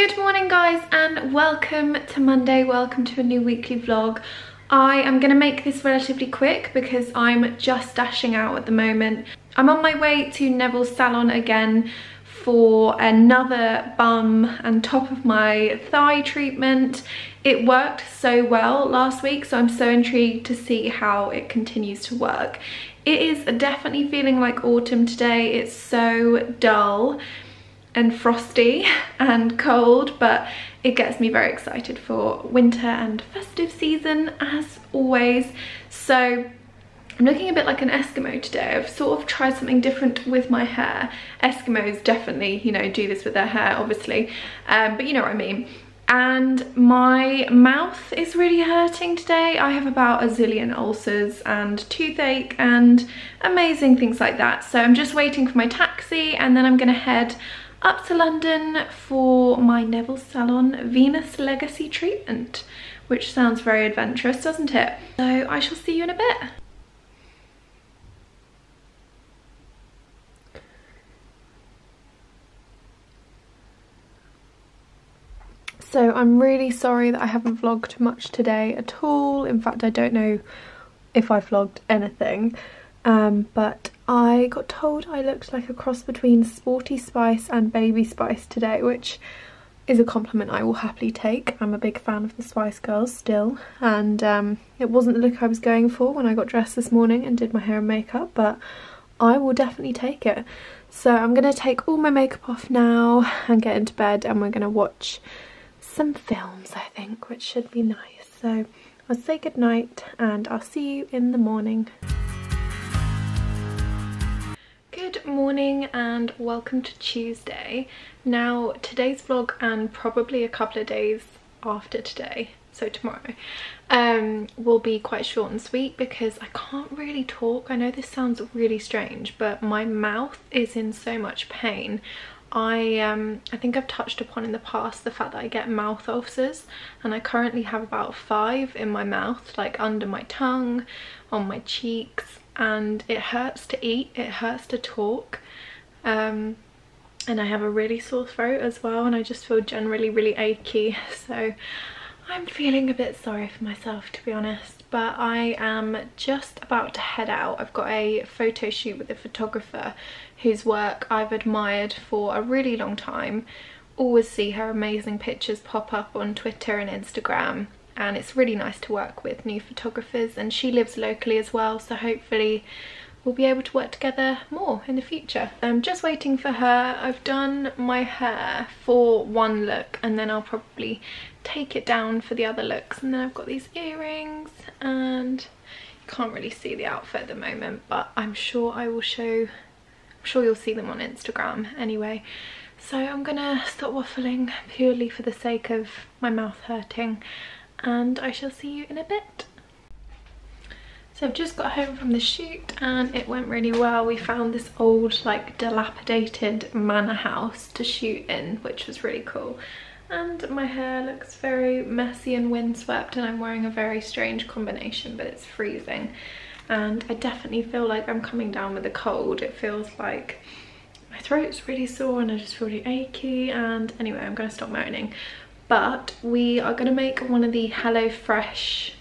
Good morning guys and welcome to Monday, welcome to a new weekly vlog. I am going to make this relatively quick because I'm just dashing out at the moment. I'm on my way to Neville's salon again for another bum and top of my thigh treatment. It worked so well last week, so I'm so intrigued to see how it continues to work. It is definitely feeling like autumn today. It's so dull and frosty and cold, but it gets me very excited for winter and festive season as always. So I'm looking a bit like an Eskimo today. I've sort of tried something different with my hair. Eskimos definitely, you know, do this with their hair obviously, but you know what I mean. And my mouth is really hurting today. I have about a zillion ulcers and toothache and amazing things like that. So I'm just waiting for my taxi and then I'm gonna head up to London for my Neville's salon Venus Legacy treatment, which sounds very adventurous, doesn't it? So I shall see you in a bit. So I'm really sorry that I haven't vlogged much today at all. In fact, I don't know if I vlogged anything, but I got told I looked like a cross between Sporty Spice and Baby Spice today, which is a compliment I will happily take. I'm a big fan of the Spice Girls still, and it wasn't the look I was going for when I got dressed this morning and did my hair and makeup, but I will definitely take it. So I'm going to take all my makeup off now and get into bed, and we're going to watch some films, I think, which should be nice. So I'll say goodnight and I'll see you in the morning. Good morning and welcome to Tuesday. Now today's vlog and probably a couple of days after today, so tomorrow, will be quite short and sweet because I can't really talk. I know this sounds really strange, but my mouth is in so much pain. I think I've touched upon in the past the fact that I get mouth ulcers, and I currently have about 5 in my mouth, like under my tongue, on my cheeks, and it hurts to eat, it hurts to talk, and I have a really sore throat as well, and I just feel generally really achy, so I'm feeling a bit sorry for myself, to be honest. But I am just about to head out. I've got a photo shoot with a photographer whose work I've admired for a really long time. Always see her amazing pictures pop up on Twitter and Instagram, and it's really nice to work with new photographers, and she lives locally as well, so hopefully we'll be able to work together more in the future. I'm just waiting for her. I've done my hair for one look and then I'll probably take it down for the other looks, and then I've got these earrings, and you can't really see the outfit at the moment, but I'm sure I will show, I'm sure you'll see them on Instagram anyway. So I'm gonna stop waffling purely for the sake of my mouth hurting, and I shall see you in a bit. So I've just got home from the shoot and it went really well. We found this old, like, dilapidated manor house to shoot in, which was really cool. And my hair looks very messy and windswept, and I'm wearing a very strange combination, but it's freezing. And I definitely feel like I'm coming down with a cold. It feels like my throat's really sore and I just feel really achy, and anyway, I'm gonna stop moaning. But we are gonna make one of the HelloFresh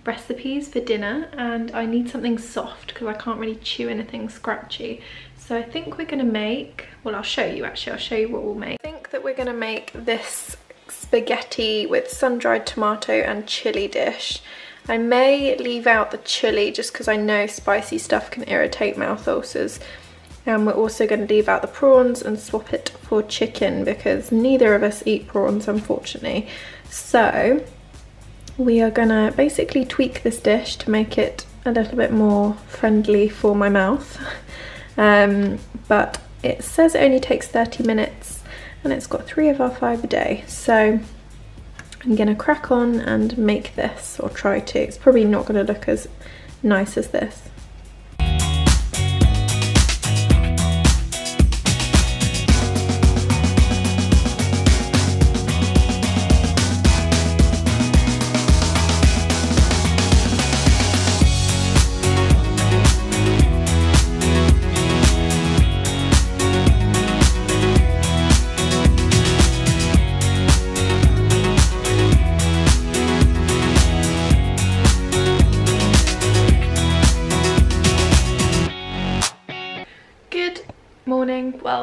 recipes for dinner, and I need something soft because I can't really chew anything scratchy. So I think we're gonna make, well, I'll show you actually, I'll show you what we'll make. I think that we're gonna make this spaghetti with sun-dried tomato and chili dish. I may leave out the chili just because I know spicy stuff can irritate mouth ulcers. And we're also going to leave out the prawns and swap it for chicken because neither of us eat prawns, unfortunately. So we are gonna basically tweak this dish to make it a little bit more friendly for my mouth. But it says it only takes 30 minutes and it's got 3 of our 5 a day. So I'm gonna crack on and make this, or try to. It's probably not gonna look as nice as this.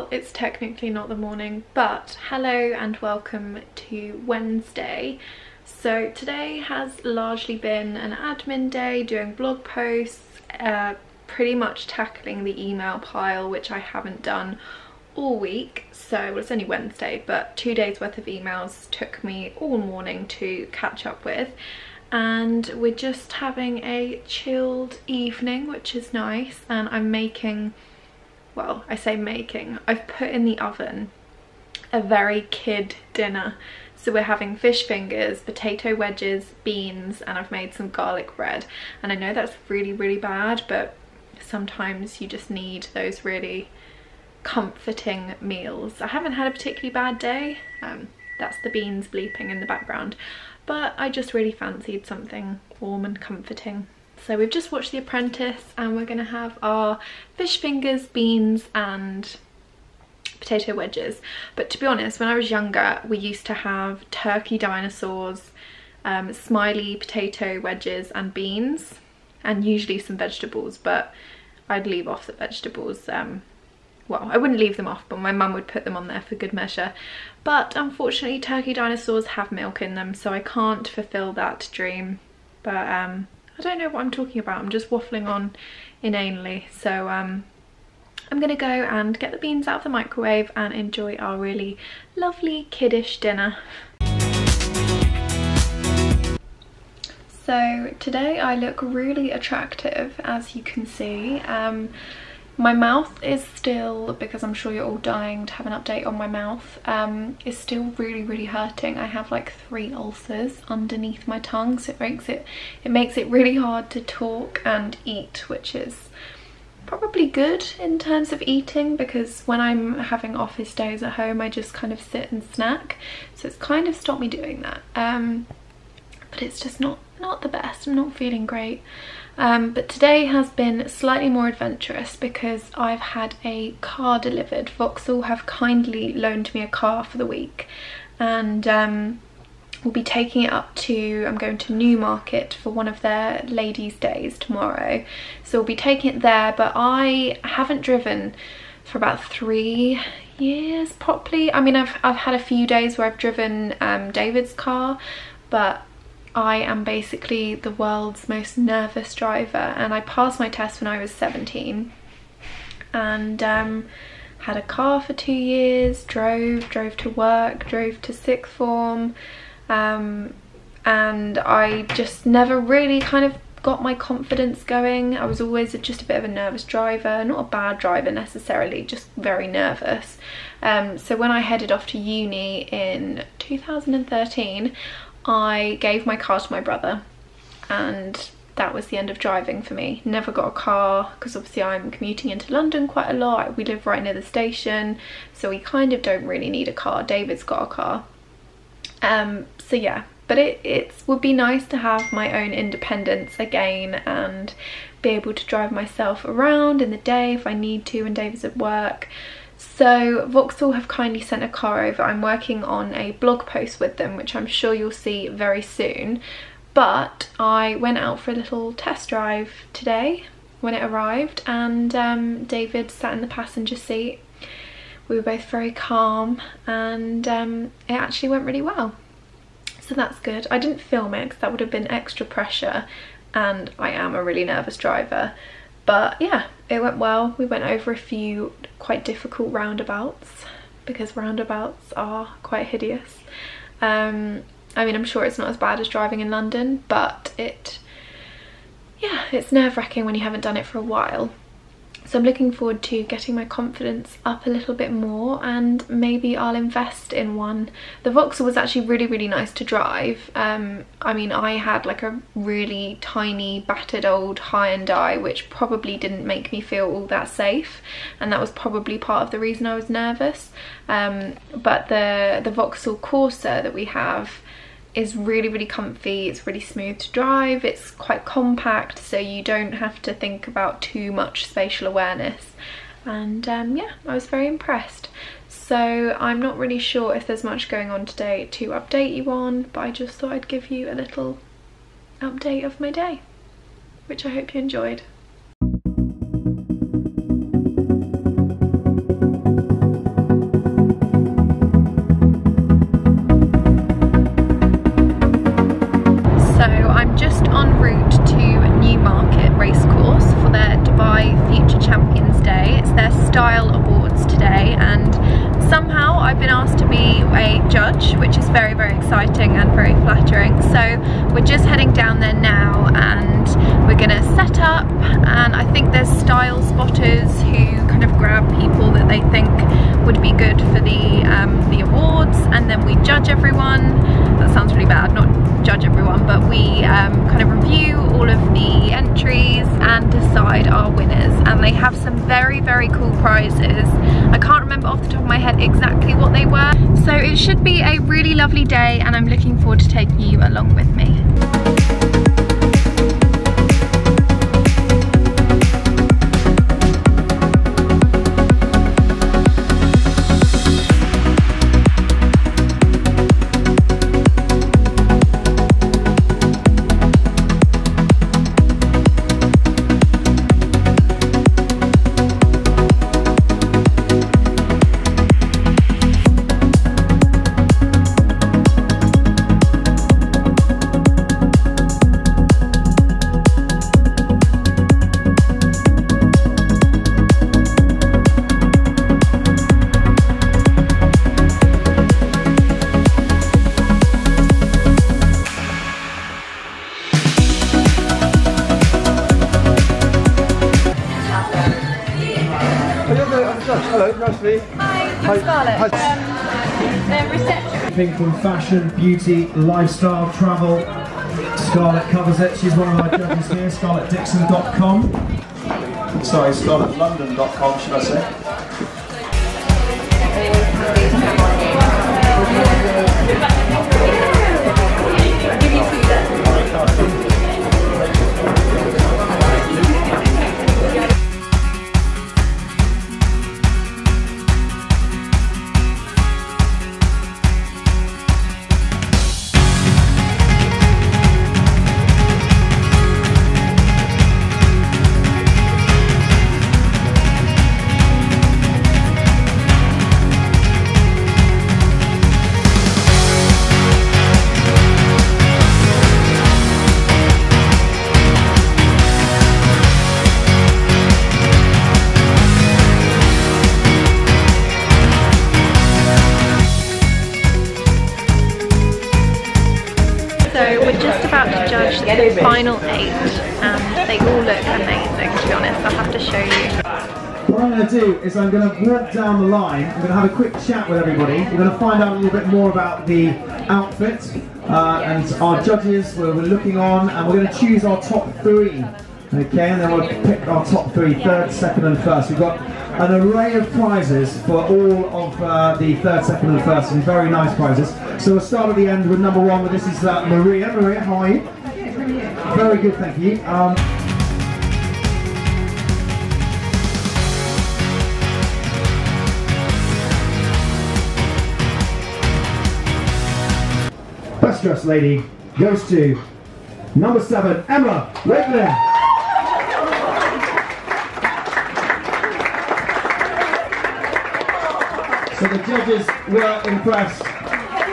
well, it's technically not the morning, but hello and welcome to Wednesday. So today has largely been an admin day, doing blog posts, pretty much tackling the email pile, which I haven't done all week. So well, it's only Wednesday, but 2 days worth of emails took me all morning to catch up with. And we're just having a chilled evening, which is nice. And I'm making, well, I say making, I've put in the oven a very kid dinner. So we're having fish fingers, potato wedges, beans, and I've made some garlic bread. And I know that's really, really bad, but sometimes you just need those really comforting meals. I haven't had a particularly bad day. That's the beans bleeping in the background. But I just really fancied something warm and comforting. So we've just watched The Apprentice and we're going to have our fish fingers, beans and potato wedges. But to be honest, when I was younger, we used to have turkey dinosaurs, smiley potato wedges and beans, and usually some vegetables, but I'd leave off the vegetables. Well, I wouldn't leave them off, but my mum would put them on there for good measure. But unfortunately, turkey dinosaurs have milk in them, so I can't fulfill that dream. But I don't know what I'm talking about. I'm just waffling on inanely. So I'm gonna go and get the beans out of the microwave and enjoy our really lovely kiddish dinner. So today I look really attractive, as you can see. My mouth is still, because I'm sure you're all dying to have an update on my mouth, is still really, really hurting. I have like 3 ulcers underneath my tongue, so it makes it really hard to talk and eat, which is probably good in terms of eating, because when I'm having office days at home I just kind of sit and snack, so it's kind of stopped me doing that. But it's just not the best. I'm not feeling great. But today has been slightly more adventurous because I've had a car delivered. Vauxhall have kindly loaned me a car for the week, and we'll be taking it up to, I'm going to Newmarket for one of their ladies' days tomorrow. So we'll be taking it there, but I haven't driven for about 3 years properly. I mean, I've had a few days where I've driven David's car, but I am basically the world's most nervous driver, and I passed my test when I was 17 and had a car for 2 years, drove to work, drove to sixth form, and I just never really kind of got my confidence going. I was always just a bit of a nervous driver, not a bad driver necessarily, just very nervous. So when I headed off to uni in 2013, I gave my car to my brother, and that was the end of driving for me. Never got a car because obviously I'm commuting into London quite a lot. We live right near the station, so we kind of don't really need a car. David's got a car. So yeah, but it would be nice to have my own independence again and be able to drive myself around in the day if I need to when David's at work. So Vauxhall have kindly sent a car over. I'm working on a blog post with them, which I'm sure you'll see very soon. But I went out for a little test drive today when it arrived, and David sat in the passenger seat. We were both very calm, and it actually went really well. So that's good. I didn't film it because that would have been extra pressure, and I am a really nervous driver. But yeah, it went well. We went over a few quite difficult roundabouts, because roundabouts are quite hideous. I mean, I'm sure it's not as bad as driving in London, but it's nerve-wracking when you haven't done it for a while. So I'm looking forward to getting my confidence up a little bit more, and maybe I'll invest in one. The Vauxhall was actually really, really nice to drive. I mean, I had like a really tiny battered old Hyundai, which probably didn't make me feel all that safe, and that was probably part of the reason I was nervous. But the Vauxhall Corsa that we have is really, really comfy. It's really smooth to drive. It's quite compact, so you don't have to think about too much spatial awareness. And yeah, I was very impressed. So I'm not really sure if there's much going on today to update you on, but I just thought I'd give you a little update of my day, which I hope you enjoyed. judge, which is very, very exciting and very flattering. So we're just heading down there now and we're gonna set up, and I think there's style spotters who kind of grab people that they think would be good for the awards, and then we judge everyone. That sounds really bad, not judge everyone, but we kind of review all of the entries and decide our winners, and they have some very, very cool prizes. I can't remember off the top of my head exactly what they were, so it should be a really lovely day and I'm looking forward to taking you along with me. Hello, nice to meet you. Hi, I'm Scarlett. The reception. Everything from fashion, beauty, lifestyle, travel. Scarlett covers it. She's one of my judges here. ScarlettDixon.com. Sorry, ScarlettLondon.com, should I say? So we're just about to judge the final 8 and they all look amazing, to be honest. I'll have to show you. What I'm going to do is I'm going to walk down the line, I'm going to have a quick chat with everybody, we're going to find out a little bit more about the outfit and our judges we're looking on, and we're going to choose our top 3. Okay, and then we'll pick our top 3, third, second and first. We've got an array of prizes for all of the third, second and first, and very nice prizes. So we'll start at the end with number 1, but this is Maria. Maria, how are you? Very good, thank you. Best dressed lady goes to number 7, Emma Redlin. So the judges were impressed.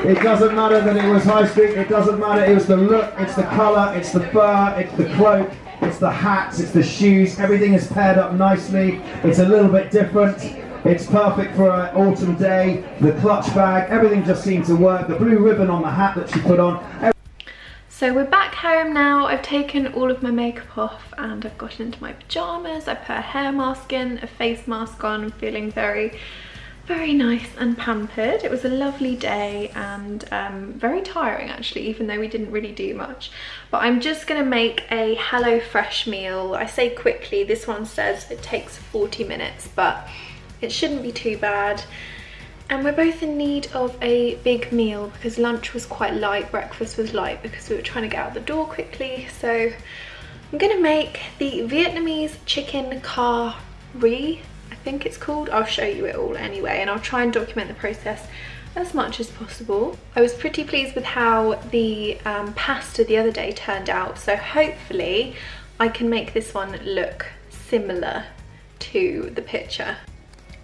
It doesn't matter that it was high street, it doesn't matter, it was the look, it's the colour, it's the fur, it's the cloak, it's the hats, it's the shoes, everything is paired up nicely, it's a little bit different, it's perfect for an autumn day, the clutch bag, everything just seemed to work, the blue ribbon on the hat that she put on. So we're back home now. I've taken all of my makeup off and I've gotten into my pyjamas. I put a hair mask in, a face mask on. I'm feeling very, very nice and pampered. It was a lovely day and very tiring actually, even though we didn't really do much. But I'm just gonna make a HelloFresh meal. I say quickly, this one says it takes 40 minutes, but it shouldn't be too bad. And we're both in need of a big meal because lunch was quite light, breakfast was light because we were trying to get out the door quickly. So I'm gonna make the Vietnamese chicken curry, I think it's called. I'll show you it all anyway, and I'll try and document the process as much as possible. I was pretty pleased with how the pasta the other day turned out, so hopefully I can make this one look similar to the picture.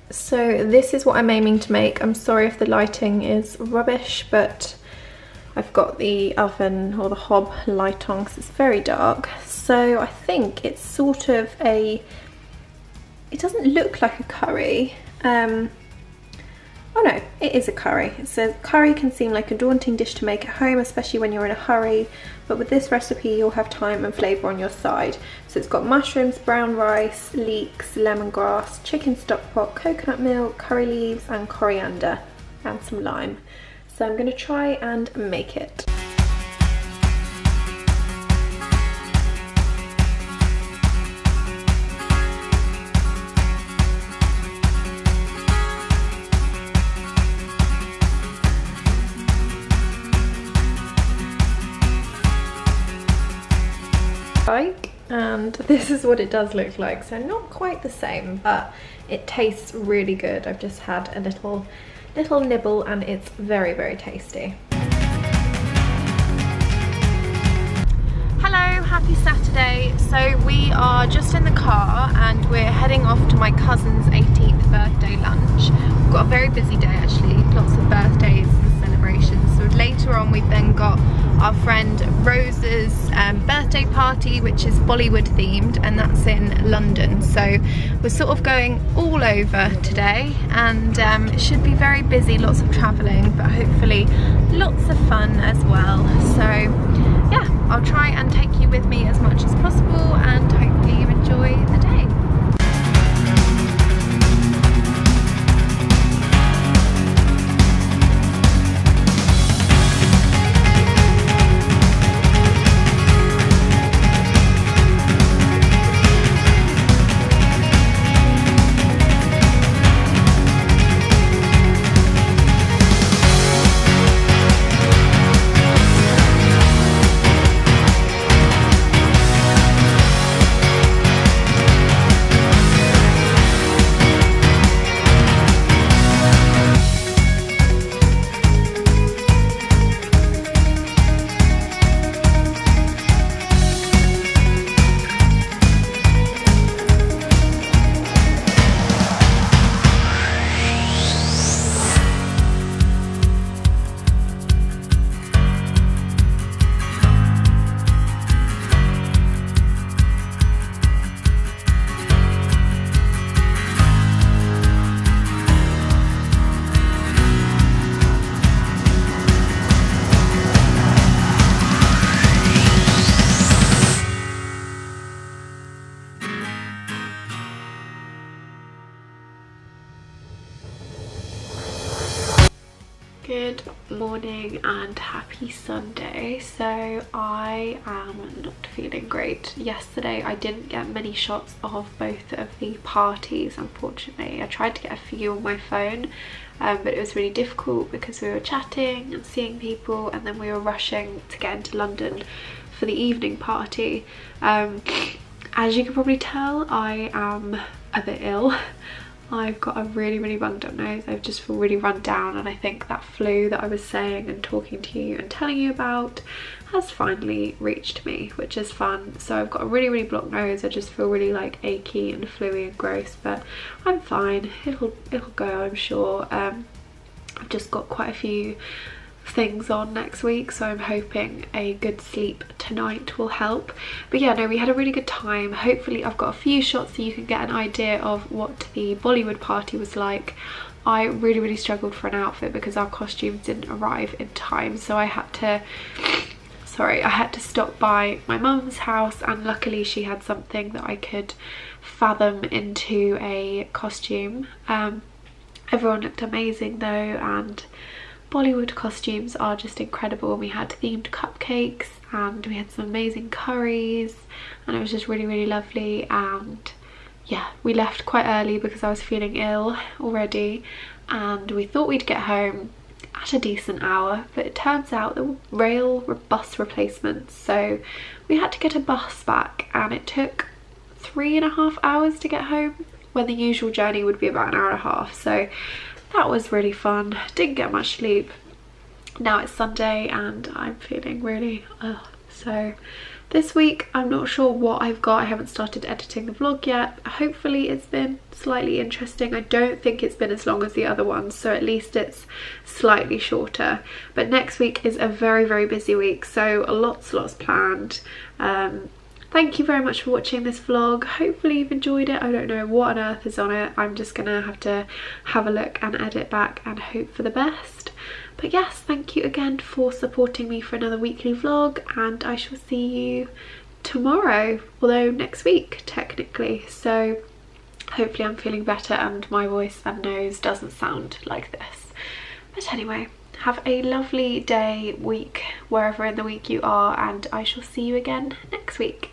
So this is what I'm aiming to make. I'm sorry if the lighting is rubbish, but I've got the oven or the hob light on because it's very dark. So I think it's sort of a, it doesn't look like a curry, Oh no, it is a curry. It says curry can seem like a daunting dish to make at home, especially when you're in a hurry, but with this recipe you'll have time and flavour on your side. So it's got mushrooms, brown rice, leeks, lemongrass, chicken stock pot, coconut milk, curry leaves and coriander and some lime. So I'm going to try and make it. And this is what it does look like. So not quite the same, but it tastes really good. I've just had a little nibble and it's very, very tasty. Hello, happy Saturday. So we are just in the car and we're heading off to my cousin's 18th birthday lunch. We've got a very busy day actually, lots of birthdays and celebrations. So later on we've then got our friend Rose's birthday party, which is Bollywood themed, and that's in London. So we're sort of going all over today, and it should be very busy, lots of travelling, but hopefully lots of fun as well. So yeah, I'll try and take you with me as much as possible and hopefully you enjoy the day. Good morning and happy Sunday. So I am not feeling great. Yesterday I didn't get many shots of both of the parties, unfortunately. I tried to get a few on my phone, but it was really difficult because we were chatting and seeing people, and then we were rushing to get into London for the evening party. As you can probably tell, I am a bit ill. I've got a really bunged up nose. I just feel really run down, and I think that flu that I was saying and talking to you and telling you about has finally reached me, which is fun. So I've got a really blocked nose. I just feel really like achy and fluey and gross, but I'm fine. It'll go, I'm sure. I've just got quite a few things on next week, so I'm hoping a good sleep tonight will help. But yeah, no, we had a really good time. Hopefully I've got a few shots so you can get an idea of what the Bollywood party was like. I really struggled for an outfit because our costumes didn't arrive in time, so I had to stop by my mum's house, and luckily she had something that I could fathom into a costume. Everyone looked amazing though, and Bollywood costumes are just incredible. We had themed cupcakes and we had some amazing curries, and it was just really lovely. And yeah, we left quite early because I was feeling ill already, and we thought we'd get home at a decent hour, but it turns out there were bus replacements, so we had to get a bus back, and it took 3.5 hours to get home when the usual journey would be about an hour and a half. So that was really fun. Didn't get much sleep. Now it's Sunday and I'm feeling really so this week I'm not sure what I've got. I haven't started editing the vlog yet. Hopefully it's been slightly interesting. I don't think it's been as long as the other ones, so at least it's slightly shorter. But next week is a very busy week, so lots planned. thank you very much for watching this vlog. Hopefully you've enjoyed it. I don't know what on earth is on it. I'm just gonna have to have a look and edit back and hope for the best. But yes, thank you again for supporting me for another weekly vlog, and I shall see you tomorrow, although next week technically. So hopefully I'm feeling better and my voice and nose doesn't sound like this. But anyway, have a lovely day, week, wherever in the week you are, and I shall see you again next week.